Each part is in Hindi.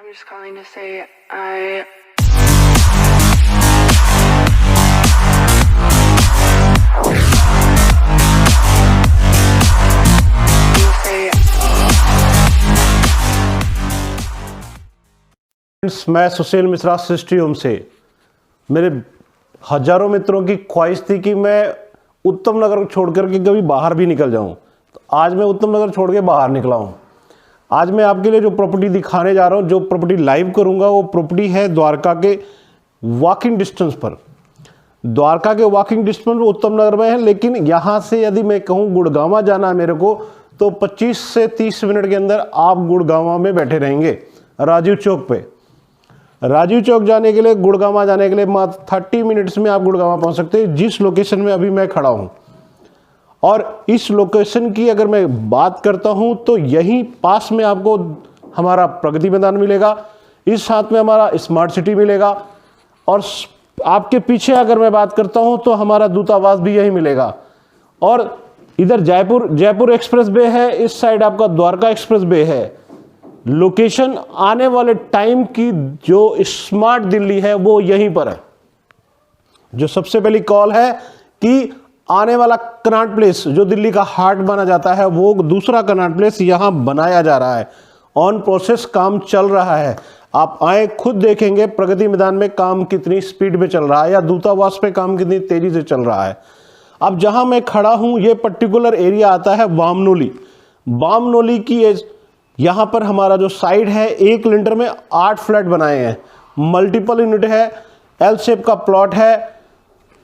I'm just calling to say I मैं सुशील मिश्रा सृष्टि होम से। मेरे हजारों मित्रों की ख्वाहिश थी कि मैं उत्तम नगर को छोड़ करके कभी बाहर भी निकल जाऊं, तो आज मैं उत्तम नगर छोड़ के बाहर निकला हूं। आज मैं आपके लिए जो प्रॉपर्टी दिखाने जा रहा हूं, जो प्रॉपर्टी लाइव करूंगा, वो प्रॉपर्टी है द्वारका के वॉकिंग डिस्टेंस पर। द्वारका के वॉकिंग डिस्टेंस उत्तम नगर में है, लेकिन यहाँ से यदि मैं कहूँ गुड़गांव जाना है मेरे को, तो 25 से 30 मिनट के अंदर आप गुड़गांव में बैठे रहेंगे। राजीव चौक पे, राजीव चौक जाने के लिए, गुड़गांव जाने के लिए मात्र 30 मिनट्स में आप गुड़गांव पहुंच सकते हैं, जिस लोकेशन में अभी मैं खड़ा हूं। और इस लोकेशन की अगर मैं बात करता हूं तो यहीं पास में आपको हमारा प्रगति मैदान मिलेगा, इस साथ में हमारा स्मार्ट सिटी मिलेगा, और आपके पीछे अगर मैं बात करता हूं तो हमारा दूतावास भी यही मिलेगा। और इधर जयपुर एक्सप्रेस वे है, इस साइड आपका द्वारका एक्सप्रेस वे है। लोकेशन आने वाले टाइम की जो स्मार्ट दिल्ली है वो यहीं पर है। जो सबसे पहली कॉल है कि आने वाला कनॉट प्लेस जो दिल्ली का हार्ट माना जाता है, वो दूसरा कनॉट प्लेस यहां बनाया जा रहा है। ऑन प्रोसेस काम चल रहा है। आप आए खुद देखेंगे प्रगति मैदान में काम कितनी स्पीड में चल रहा है, या दूतावास पे काम कितनी तेजी से चल रहा है। अब जहां मैं खड़ा हूं, ये पर्टिकुलर एरिया आता है बामनोली। बामनोली की यहाँ पर हमारा जो साइड है, एक लिंटर में 8 फ्लैट बनाए हैं, मल्टीपल यूनिट है, एल शेप का प्लॉट है,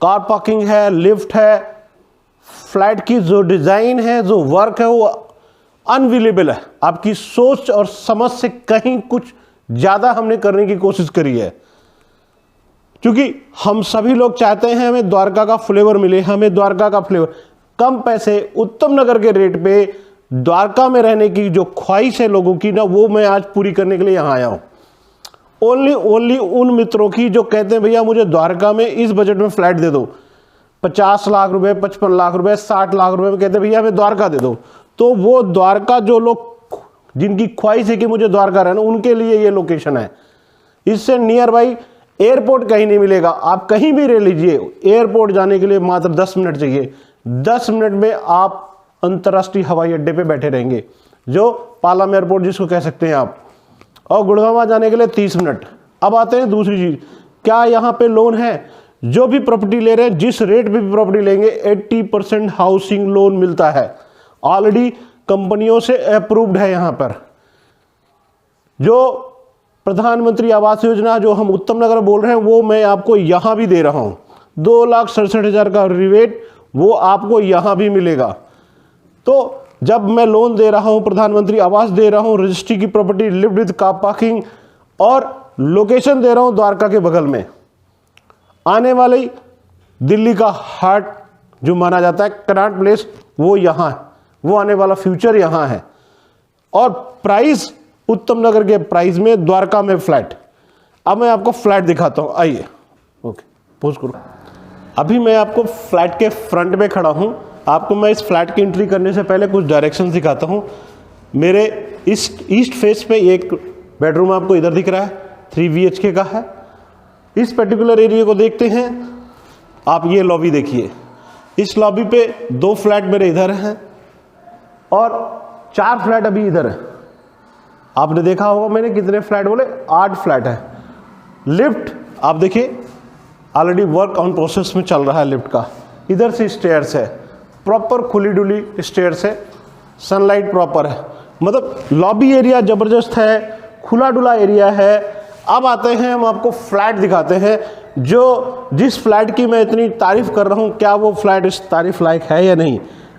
कार पार्किंग है, लिफ्ट है। फ्लैट की जो डिज़ाइन है, जो वर्क है, वो अनबिलीवेबल है। आपकी सोच और समझ से कहीं कुछ ज़्यादा हमने करने की कोशिश करी है, क्योंकि हम सभी लोग चाहते हैं हमें द्वारका का फ्लेवर मिले, हमें द्वारका का फ्लेवर कम पैसे उत्तम नगर के रेट पे द्वारका में रहने की जो ख्वाहिश है लोगों की ना, वो मैं आज पूरी करने के लिए यहाँ आया हूँ। ओनली उन मित्रों की जो कहते हैं भैया मुझे द्वारका में इस बजट में फ्लैट दे दो, 50 लाख रुपए, 55 लाख रुपए, 60 लाख रुपए में, कहते हैं भैया हमें द्वारका दे दो। तो वो द्वारका जो लोग जिनकी ख्वाहिश है कि मुझे द्वारका रहना, उनके लिए ये लोकेशन है। इससे नियर बाई एयरपोर्ट कहीं नहीं मिलेगा। आप कहीं भी रह लीजिए, एयरपोर्ट जाने के लिए मात्र 10 मिनट चाहिए। 10 मिनट में आप अंतर्राष्ट्रीय हवाई अड्डे पे बैठे रहेंगे, जो पालम एयरपोर्ट जिसको कह सकते हैं आप। और गुड़गांव जाने के लिए 30 मिनट। अब आते हैं दूसरी चीज, क्या यहाँ पे लोन है? जो भी प्रॉपर्टी ले रहे हैं, जिस रेट पे भी प्रॉपर्टी लेंगे, 80% हाउसिंग लोन मिलता है। ऑलरेडी कंपनियों से अप्रूव्ड है। यहाँ पर जो प्रधानमंत्री आवास योजना जो हम उत्तम नगर बोल रहे हैं, वो मैं आपको यहाँ भी दे रहा हूँ। 2,67,000 का रिबेट वो आपको यहाँ भी मिलेगा। तो जब मैं लोन दे रहा हूं, प्रधानमंत्री आवास दे रहा हूं, रजिस्ट्री की property, lift with car parking, और लोकेशन दे रहा हूं द्वारका के बगल में, आने वाली दिल्ली का हार्ट जो माना जाता है कनॉट प्लेस, वो यहाँ है, वो आने वाला फ्यूचर यहाँ है। और प्राइस उत्तम नगर के प्राइस में द्वारका में फ्लैट। अब मैं आपको फ्लैट दिखाता हूं, आइए। ओके, पोज करो। अभी मैं आपको फ्लैट के फ्रंट में खड़ा हूं। आपको मैं इस फ्लैट की एंट्री करने से पहले कुछ डायरेक्शन दिखाता हूं। मेरे इस ईस्ट फेस पे एक बेडरूम आपको इधर दिख रहा है, 3 BHK का है। इस पर्टिकुलर एरिया को देखते हैं आप। ये लॉबी देखिए, इस लॉबी पे 2 फ्लैट मेरे इधर हैं और 4 फ्लैट अभी इधर है। आपने देखा होगा मैंने कितने फ्लैट बोले, 8 फ्लैट है। लिफ्ट आप देखिए, ऑलरेडी वर्क ऑन प्रोसेस में चल रहा है लिफ्ट का। इधर से स्टेयर्स है, प्रॉपर खुली डुली स्टेयर्स है, सनलाइट प्रॉपर है, मतलब लॉबी एरिया जबरदस्त है, खुला डुला एरिया है। अब आते हैं, हम आपको फ्लैट दिखाते हैं। जिस फ्लैट की मैं इतनी तारीफ कर रहा हूं, क्या वो फ्लैट इस तारीफ लायक है या नहीं।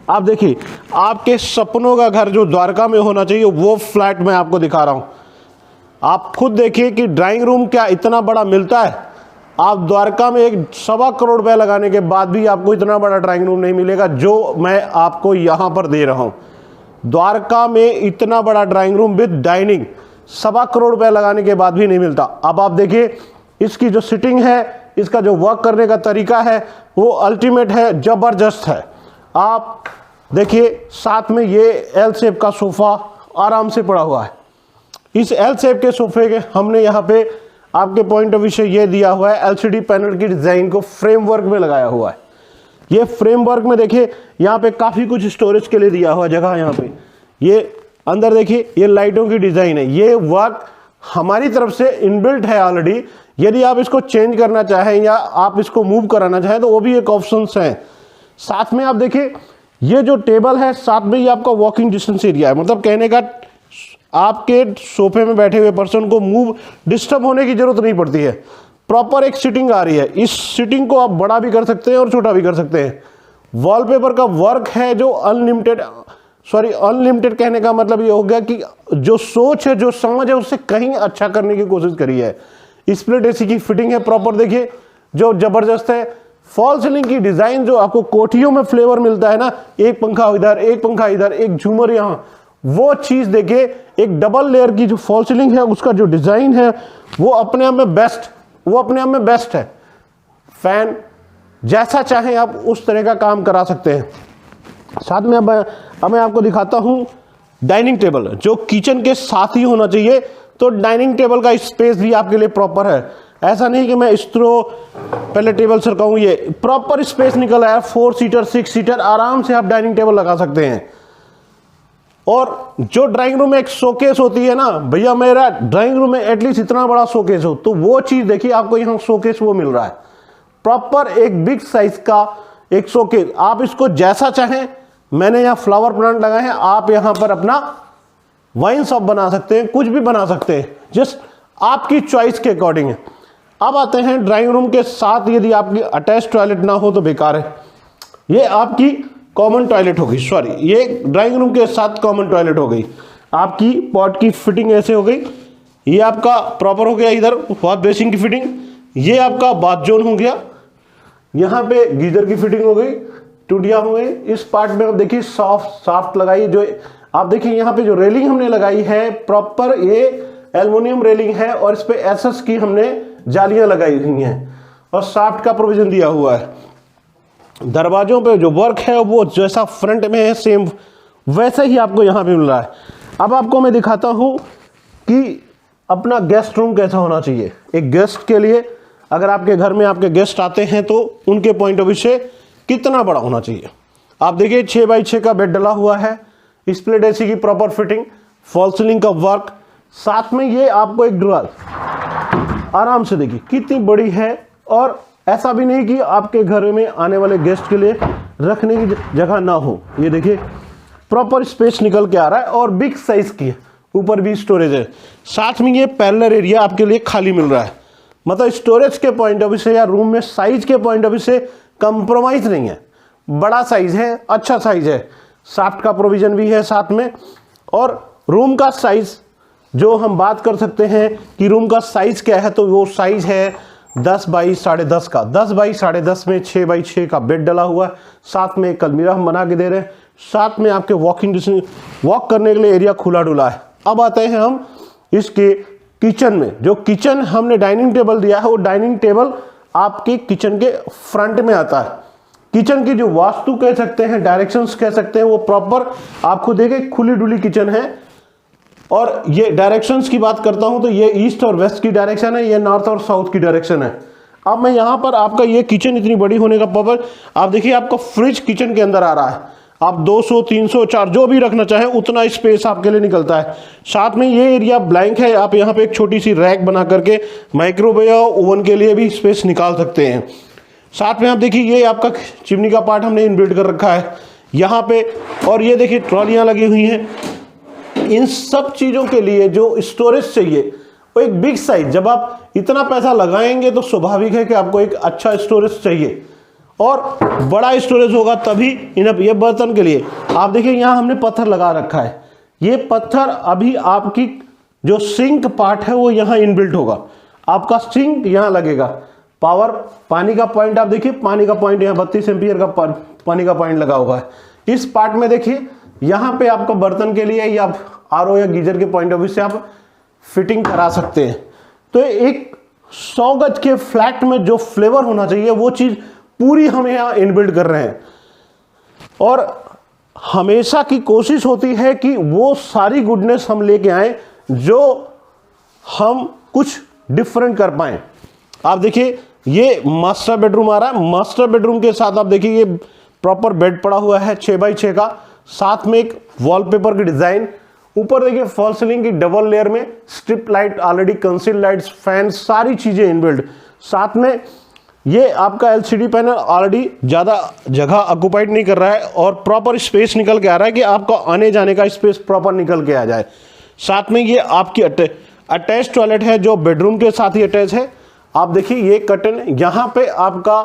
आप देखिए, आपके सपनों का घर जो द्वारका में होना चाहिए, वो फ्लैट मैं आपको दिखा रहा हूं। आप खुद देखिए कि ड्राइंग रूम क्या इतना बड़ा मिलता है। आप द्वारका में 1.25 करोड़ रुपए लगाने के बाद भी आपको इतना बड़ा ड्राइंग रूम नहीं मिलेगा जो मैं आपको यहाँ पर दे रहा हूँ। द्वारका में इतना बड़ा drawing room with dining 1.25 crore रुपए लगाने के बाद भी नहीं मिलता। अब आप देखिए, इसकी जो सिटिंग है, इसका जो वर्क करने का तरीका है, वो अल्टीमेट है, जबरदस्त है। आप देखिए, साथ में ये एल शेप का सोफा आराम से पड़ा हुआ है। इस एल शेप के सोफे के हमने यहाँ पे आपके पॉइंट ऑफ व्यू से ये दिया हुआ है, एलसीडी पैनल की डिजाइन को फ्रेमवर्क में लगाया हुआ है। ये फ्रेमवर्क में देखिए यहाँ पे काफी कुछ स्टोरेज के लिए दिया हुआ जगह। यहाँ पे ये अंदर देखिए ये लाइटों की डिजाइन है, ये वर्क हमारी तरफ से इनबिल्ट है ऑलरेडी। यदि आप इसको चेंज करना चाहें या आप इसको मूव कराना चाहें तो वो भी एक ऑप्शन है। साथ में आप देखिए ये जो टेबल है, साथ में ये आपका वॉकिंग डिस्टेंस एरिया है, मतलब कहने का आपके सोफे में बैठे हुए पर्सन को मूव डिस्टर्ब होने की जरूरत नहीं पड़ती है। प्रॉपर एक सिटिंग आ रही है। इस सिटिंग को आप बड़ा भी कर सकते हैं और छोटा भी कर सकते हैं। वॉलपेपर का वर्क है जो अनलिमिटेड कहने का मतलब ये हो गया कि जो सोच है, जो समझ है, उससे कहीं अच्छा करने की कोशिश करी है। स्प्लिट एसी की फिटिंग है प्रॉपर, देखिए जो जबरदस्त है। फॉल सीलिंग की डिजाइन जो आपको कोठियों में फ्लेवर मिलता है ना, एक पंखा इधर, एक पंखा इधर, एक झूमर यहाँ, वो चीज देखिए। एक डबल लेयर की जो फॉल सीलिंग है उसका जो डिजाइन है वो अपने आप में बेस्ट है। फैन जैसा चाहे आप उस तरह का काम करा सकते हैं। साथ में अब मैं आपको दिखाता हूं डाइनिंग टेबल, जो किचन के साथ ही होना चाहिए। तो डाइनिंग टेबल का स्पेस भी आपके लिए प्रॉपर है। ऐसा नहीं कि मैं इस तरह पहले टेबल सरकाऊं, ये प्रॉपर स्पेस निकल आया। 4 सीटर 6 सीटर आराम से आप डाइनिंग टेबल लगा सकते हैं। और जो ड्राइंग रूम में एक शोकेस होती है ना, भैया मेरा ड्राइंग रूम में एटलीस्ट इतना बड़ा शोकेस हो, तो वो चीज देखिए आपको यहाँ शोकेस वो मिल रहा है। प्रॉपर एक बिग साइज का एक शोकेस, आप इसको जैसा चाहें। मैंने यहाँ फ्लावर प्लांट लगाए हैं, आप यहाँ पर अपना वाइन शॉप बना सकते हैं, कुछ भी बना सकते हैं, जस्ट आपकी चॉइस के अकॉर्डिंग है। अब आते हैं ड्राइंग रूम के साथ यदि आपकी अटैच टॉयलेट ना हो तो बेकार है। ये आपकी कॉमन टॉयलेट होगी, सॉरी ये ड्राइंग रूम के साथ कॉमन टॉयलेट हो गई। आपकी पॉट की फिटिंग ऐसे हो गई। ये आपका प्रॉपर हो गया, इधर वॉश बेसिन की फिटिंग, ये आपका बाथ जोन हो गया। यहाँ पे गीजर की फिटिंग हो गई, टूटियां हो गई। इस पार्ट में आप देखिए सॉफ्ट लगाई, जो आप देखिए यहाँ पे जो रेलिंग हमने लगाई है प्रॉपर ये एल्युमिनियम रेलिंग है और इस पे एसएस की हमने जालियां लगाई हुई हैं और सॉफ्ट का प्रोविजन दिया हुआ है। दरवाजों पे जो वर्क है वो जैसा फ्रंट में है सेम वैसा ही आपको यहाँ पे मिल रहा है। अब आपको मैं दिखाता हूँ कि अपना गेस्ट रूम कैसा होना चाहिए। एक गेस्ट के लिए, अगर आपके घर में आपके गेस्ट आते हैं तो उनके पॉइंट ऑफ व्यू से कितना बड़ा होना चाहिए। आप देखिए 6x6 का बेड डला हुआ है, स्प्लिट एसी की प्रॉपर फिटिंग, फॉल सीलिंग का वर्क, साथ में ये आपको एक ड्रॉअर आराम से देखिए कितनी बड़ी है। और ऐसा भी नहीं कि आपके घर में आने वाले गेस्ट के लिए रखने की जगह ना हो। ये देखिए प्रॉपर स्पेस निकल के आ रहा है और बिग साइज की है, ऊपर भी स्टोरेज है। साथ में ये पैरेलल एरिया आपके लिए खाली मिल रहा है, मतलब स्टोरेज के पॉइंट ऑफ व्यू से या रूम में साइज के पॉइंट ऑफ व्यू से कंप्रोमाइज नहीं है। बड़ा साइज है, अच्छा साइज है, सॉफ्ट का प्रोविजन भी है साथ में। और रूम का साइज जो हम बात कर सकते हैं कि रूम का साइज क्या है, तो वो साइज है 10 बाई 10.5 का। 10 बाई 10.5 में 6x6 का बेड डला हुआ है, साथ में एक अलमीरा हम बना के दे रहे हैं, साथ में आपके वॉक करने के लिए एरिया खुला डुला है। अब आते हैं हम इसके किचन में। जो किचन हमने डाइनिंग टेबल दिया है वो डाइनिंग टेबल आपके किचन के फ्रंट में आता है। किचन की जो वास्तु कह सकते हैं, डायरेक्शंस कह सकते हैं, वो प्रॉपर आपको देखिए खुली डुली किचन है। और ये डायरेक्शंस की बात करता हूं तो ये ईस्ट और वेस्ट की डायरेक्शन है, ये नॉर्थ और साउथ की डायरेक्शन है। अब मैं यहां पर आपका ये किचन इतनी बड़ी होने का पावर, आप देखिए आपका फ्रिज किचन के अंदर आ रहा है। आप 200 300 4 जो भी रखना चाहें उतना स्पेस आपके लिए निकलता है। साथ में ये एरिया ब्लैंक है, आप यहाँ पे एक छोटी सी रैक बना करके माइक्रोवेव ओवन के लिए भी स्पेस निकाल सकते हैं। साथ में आप देखिए ये आपका चिमनी का पार्ट हमने इनबिल्ट कर रखा है यहाँ पे। और ये देखिए ट्रॉलियाँ लगी हुई हैं। इन सब चीज़ों के लिए जो स्टोरेज चाहिए वो एक बिग साइज, जब आप इतना पैसा लगाएंगे तो स्वाभाविक है कि आपको एक अच्छा स्टोरेज चाहिए और बड़ा स्टोरेज होगा तभी इनफ। ये बर्तन के लिए आप देखिए यहाँ हमने पत्थर लगा रखा है। ये पत्थर अभी आपकी जो सिंक पार्ट है वो यहाँ इनबिल्ट होगा, आपका सिंक यहाँ लगेगा। पावर पानी का पॉइंट आप देखिए, पानी का पॉइंट यहाँ 32 एम्पियर का पानी का पॉइंट लगा हुआ है। इस पार्ट में देखिए यहाँ पे आपका बर्तन के लिए या आरओ या गीजर के पॉइंट ऑफ व्यू से आप फिटिंग करा सकते हैं। तो एक 100 गज के फ्लैट में जो फ्लेवर होना चाहिए वो चीज पूरी हम यहाँ इनबिल्ट कर रहे हैं। और हमेशा की कोशिश होती है कि वो सारी गुडनेस हम लेके आए जो हम कुछ डिफरेंट कर पाए। आप देखिए ये मास्टर बेडरूम आ रहा है, मास्टर बेडरूम के साथ आप देखिए ये प्रॉपर बेड पड़ा हुआ है 6x6 का, साथ में एक वॉलपेपर की डिजाइन, ऊपर देखिए फॉल सीलिंग की डबल लेयर में strip light, already conceal lights, fan, सारी चीजें इनबिल्ट। साथ में ये आपका एलसीडी पैनल ऑलरेडी ज्यादा जगह ऑक्युपाइड नहीं कर रहा है और प्रॉपर स्पेस निकल के आ रहा है कि आपका आने जाने का स्पेस प्रॉपर निकल के आ जाए। साथ में ये आपकी अटैच टॉयलेट है जो बेडरूम के साथ ही अटैच है। आप देखिए ये कर्टन, यहाँ पे आपका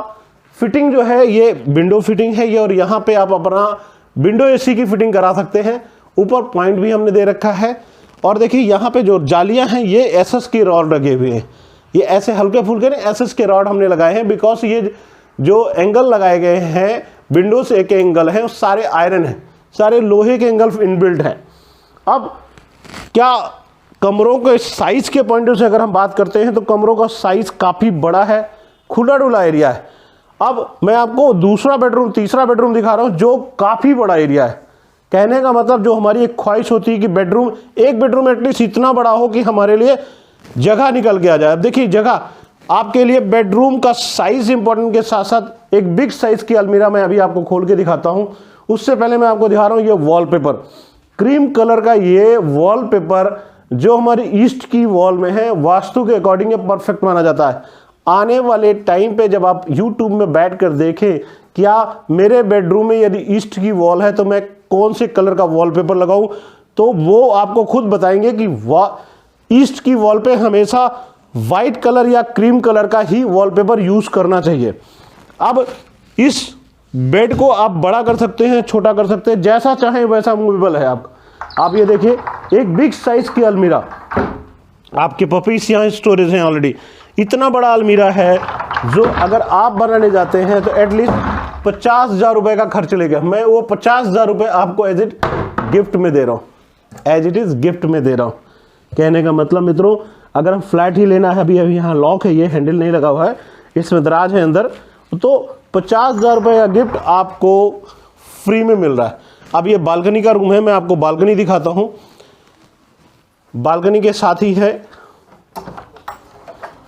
फिटिंग जो है ये विंडो फिटिंग है ये, और यहाँ पे आप अपना विंडो एसी की फिटिंग करा सकते हैं। ऊपर पॉइंट भी हमने दे रखा है। और देखिए यहाँ पे जो जालियां हैं ये एसएस के रॉड लगे हुए हैं, ये ऐसे हल्के फुल्के नहीं एसएस के रॉड हमने लगाए हैं, बिकॉज ये जो एंगल लगाए गए हैं विंडो से एक एंगल है, सारे आयरन है, सारे लोहे के एंगल इनबिल्ट हैं। अब क्या कमरों के साइज के पॉइंट से अगर हम बात करते हैं तो कमरों का साइज काफी बड़ा है, खुला डुला एरिया है। अब मैं आपको दूसरा बेडरूम, तीसरा बेडरूम दिखा रहा हूं जो काफी बड़ा एरिया है। कहने का मतलब जो हमारी एक ख्वाहिश होती है कि बेडरूम, एक बेडरूम एटलीस्ट इतना बड़ा हो कि हमारे लिए जगह निकल के आ जाए। अब देखिए जगह आपके लिए बेडरूम का साइज इंपॉर्टेंट के साथ साथ एक बिग साइज की अलमीरा मैं अभी आपको खोल के दिखाता हूं। उससे पहले मैं आपको दिखा रहा हूं ये वॉलपेपर, क्रीम कलर का ये वॉलपेपर जो हमारी ईस्ट की वॉल में है, वास्तु के अकॉर्डिंग परफेक्ट माना जाता है। आने वाले टाइम पे जब आप YouTube में बैठकर देखें क्या मेरे बेडरूम में यदि ईस्ट की वॉल है तो मैं कौन से कलर का वॉलपेपर लगाऊं, तो वो आपको खुद बताएंगे कि ईस्ट की वॉल पे हमेशा वाइट कलर या क्रीम कलर का ही वॉलपेपर यूज करना चाहिए। अब इस बेड को आप बड़ा कर सकते हैं, छोटा कर सकते हैं, जैसा चाहें वैसा मूवेबल है आपका। आप ये देखिए एक बिग साइज की अलमीरा, आपके पपीस यहाँ स्टोरेज हैं ऑलरेडी, इतना बड़ा अलमीरा है जो अगर आप बनाने जाते हैं तो एटलीस्ट 50,000 रुपए का खर्च लेगा। मैं वो 50,000 रुपए आपको एज इट गिफ्ट में दे रहा हूँ, एज इट इज गिफ्ट में दे रहा हूँ। कहने का मतलब मित्रों अगर हम फ्लैट ही लेना है, अभी यहाँ लॉक है, ये हैंडल नहीं लगा हुआ है, इसमें दराज है अंदर, तो 50,000 रुपए का गिफ्ट आपको फ्री में मिल रहा है। अब ये बालकनी का रूम है, मैं आपको बालकनी दिखाता हूँ। बालकनी के साथ ही है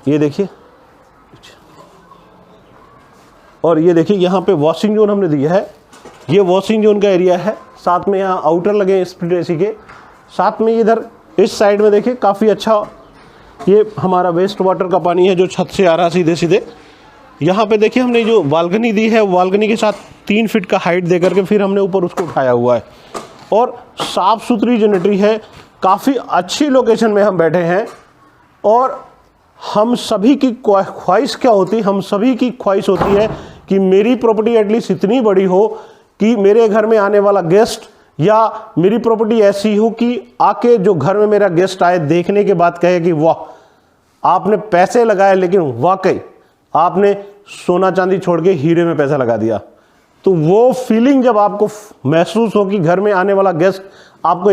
ये देखिए, और ये देखिए यहाँ पे वॉशिंग जोन हमने दिया है, ये वॉशिंग जोन का एरिया है। साथ में यहाँ आउटर लगे हैं स्प्लिट एसी के, साथ में इधर इस साइड में देखिए काफ़ी अच्छा ये हमारा वेस्ट वाटर का पानी है जो छत से आ रहा है सीधे सीधे। यहाँ पे देखिए हमने जो बालकनी दी है, बालकनी के साथ 3 फीट का हाइट दे करके फिर हमने ऊपर उसको उठाया हुआ है, और साफ़ सुथरी जेनेटरी है, काफ़ी अच्छी लोकेशन में हम बैठे हैं। और हम सभी की ख्वाहिश क्या होती है, हम सभी की ख्वाहिश होती है कि मेरी प्रॉपर्टी एटलीस्ट इतनी बड़ी हो कि मेरे घर में आने वाला गेस्ट, या मेरी प्रॉपर्टी ऐसी हो कि आके जो घर में मेरा गेस्ट आए देखने के बाद कहे कि वाह आपने पैसे लगाए, लेकिन वाकई आपने सोना चांदी छोड़ के हीरे में पैसा लगा दिया। तो वो फीलिंग जब आपको महसूस हो कि घर में आने वाला गेस्ट आपको,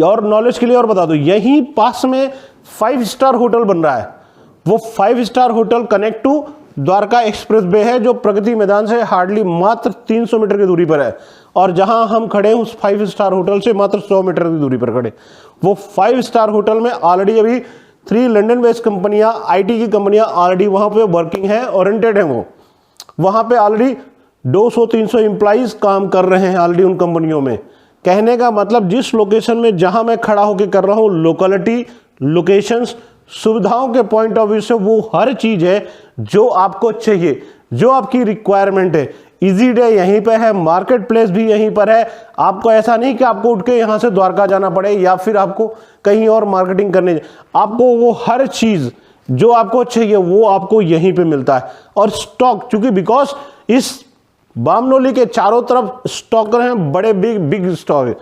और नॉलेज के लिए और बता दो, यहीं पास में 5 स्टार होटल बन रहा है। वो 5 star hotel connect to Dwarka expressway है जो प्रगति मैदान से हार्डली मात्र 300 मीटर की दूरी पर है, और जहां हम खड़े हैं उस 5 स्टार होटल से मात्र 100 मीटर की दूरी पर खड़े। वो 5 स्टार होटल में ऑलरेडी अभी 3 लंदन बेस्ड कंपनियां, आईटी की कंपनियां ऑलरेडी वहां पे वर्किंग है, ओरिएंटेड है। वो वहां पे ऑलरेडी 200-300 एम्प्लॉइज काम कर रहे हैं ऑलरेडी उन कंपनियों में। कहने का मतलब जिस लोकेशन में जहां मैं खड़ा होकर कर रहा हूं, लोकेलिटी, लोकेशंस, सुविधाओं के पॉइंट ऑफ व्यू से वो हर चीज है जो आपको चाहिए, जो आपकी रिक्वायरमेंट है। इजी डे यहीं पे है, मार्केट प्लेस भी यहीं पर है। आपको ऐसा नहीं कि आपको उठ के यहाँ से द्वारका जाना पड़े या फिर आपको कहीं और मार्केटिंग करने, आपको वो हर चीज जो आपको चाहिए वो आपको यहीं पे मिलता है। और स्टॉक, चूंकि बिकॉज इस बामनोली के चारों तरफ स्टॉकर हैं, बड़े बिग स्टॉक है,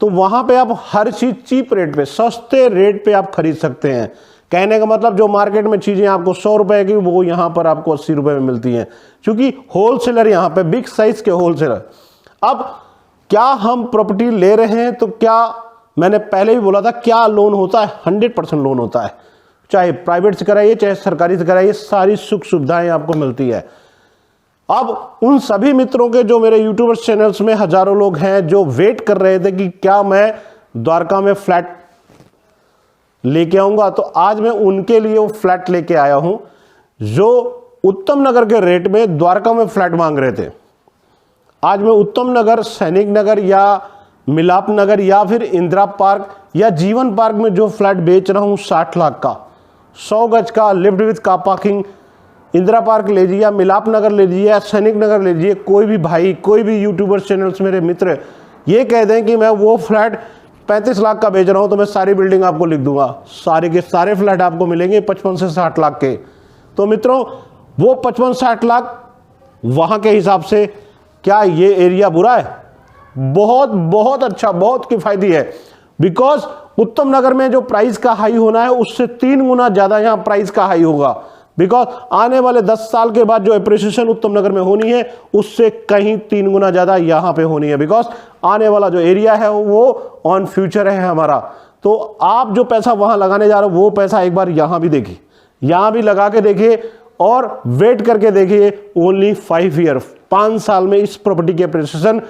तो वहां पे आप हर चीज चीप रेट पे, सस्ते रेट पे आप खरीद सकते हैं। कहने का मतलब जो मार्केट में चीजें आपको 100 रुपए की, वो यहां पर आपको 80 रुपए में मिलती हैं, क्योंकि होलसेलर यहां पे बिग साइज के होलसेलर। अब क्या हम प्रॉपर्टी ले रहे हैं तो क्या, मैंने पहले भी बोला था, क्या लोन होता है? 100% लोन होता है, चाहे प्राइवेट से कराइए चाहे सरकारी से कराइए, सारी सुख सुविधाएं आपको मिलती है। अब उन सभी मित्रों के, जो मेरे यूट्यूबर चैनल्स में हजारों लोग हैं जो वेट कर रहे थे कि क्या मैं द्वारका में फ्लैट लेके आऊँगा। तो आज मैं उनके लिए वो फ्लैट लेके आया हूँ जो उत्तम नगर के रेट में द्वारका में फ्लैट मांग रहे थे। आज मैं उत्तम नगर, सैनिक नगर या मिलाप नगर या फिर इंदिरा पार्क या जीवन पार्क में जो फ्लैट बेच रहा हूँ 60 लाख का, 100 गज का, lift with car parking, Indira park ले लीजिए या मिलाप नगर ले लीजिए या सैनिक नगर ले लीजिए। कोई भी भाई, कोई भी यूट्यूबर चैनल्स मेरे मित्र ये कह दें कि मैं वो फ्लैट 35 लाख का बेच रहा हूँ तो मैं सारी बिल्डिंग आपको लिख दूंगा। सारे के सारे फ्लैट आपको मिलेंगे 55 से 60 लाख के। तो मित्रों वो 55-60 लाख वहाँ के हिसाब से क्या ये एरिया बुरा है? बहुत बहुत अच्छा, बहुत किफ़ायती है। बिकॉज उत्तम नगर में जो प्राइस का हाई होना है उससे 3 गुना ज़्यादा यहाँ प्राइस का हाई होगा। बिकॉज आने वाले 10 साल के बाद जो एप्रिसिएशन उत्तम नगर में होनी है उससे कहीं 3 गुना ज़्यादा यहाँ पे होनी है। बिकॉज आने वाला जो एरिया है वो ऑन फ्यूचर है हमारा। तो आप जो पैसा वहाँ लगाने जा रहे हो वो पैसा एक बार यहाँ भी देखिए, यहाँ भी लगा के देखिए और वेट करके देखिए। ओनली 5 ईयर, 5 साल में इस प्रॉपर्टी की एप्रिसिएशन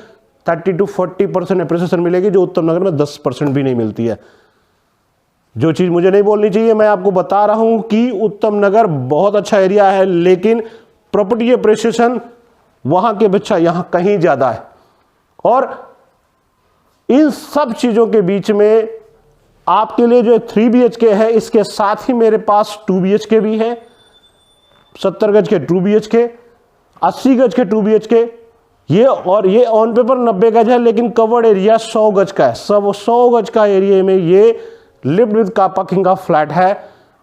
30 to 40% एप्रिसिएशन मिलेगी, जो उत्तम नगर में 10% भी नहीं मिलती है। जो चीज़ मुझे नहीं बोलनी चाहिए मैं आपको बता रहा हूं कि उत्तम नगर बहुत अच्छा एरिया है, लेकिन प्रॉपर्टी एप्रिसिएशन वहां के बच्चा यहां कहीं ज़्यादा है। और इन सब चीज़ों के बीच में आपके लिए जो 3 BHK है, इसके साथ ही मेरे पास 2 BHK भी है। 70 गज के 2 BHK, 80 गज के 2 BHK, ये और ये ऑन पेपर 90 गज है, लेकिन कवर्ड एरिया 100 गज का है। सब 100 गज का एरिया में ये लिफ्ट विद कार पार्किंग का फ्लैट है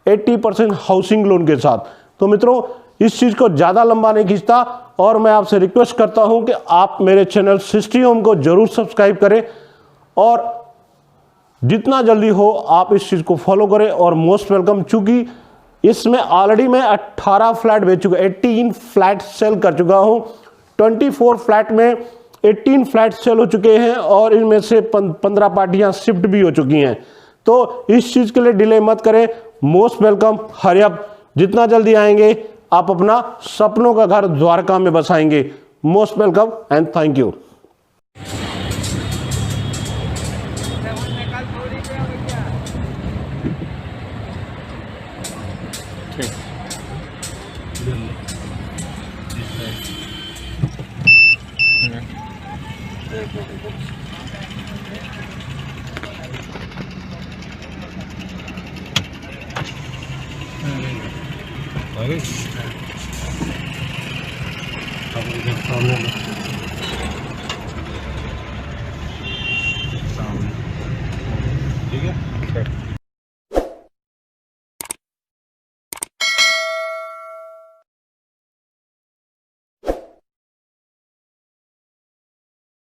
80% हाउसिंग लोन के साथ। तो मित्रों इस चीज़ को ज़्यादा लंबा नहीं खींचता और मैं आपसे रिक्वेस्ट करता हूं कि आप मेरे चैनल सिस्टी होम को जरूर सब्सक्राइब करें और जितना जल्दी हो आप इस चीज़ को फॉलो करें। और मोस्ट वेलकम, चूंकि इसमें ऑलरेडी मैं 18 फ्लैट बेच चुका, 18 फ्लैट सेल कर चुका हूं। 24 फ्लैट में 18 फ्लैट सेल हो चुके हैं और इनमें से 15 पार्टियां शिफ्ट भी हो चुकी हैं। तो इस चीज़ के लिए डिले मत करें। Most welcome, hurry up. जितना जल्दी आएंगे आप अपना सपनों का घर द्वारका में बसाएंगे। Most welcome and thank you. सामने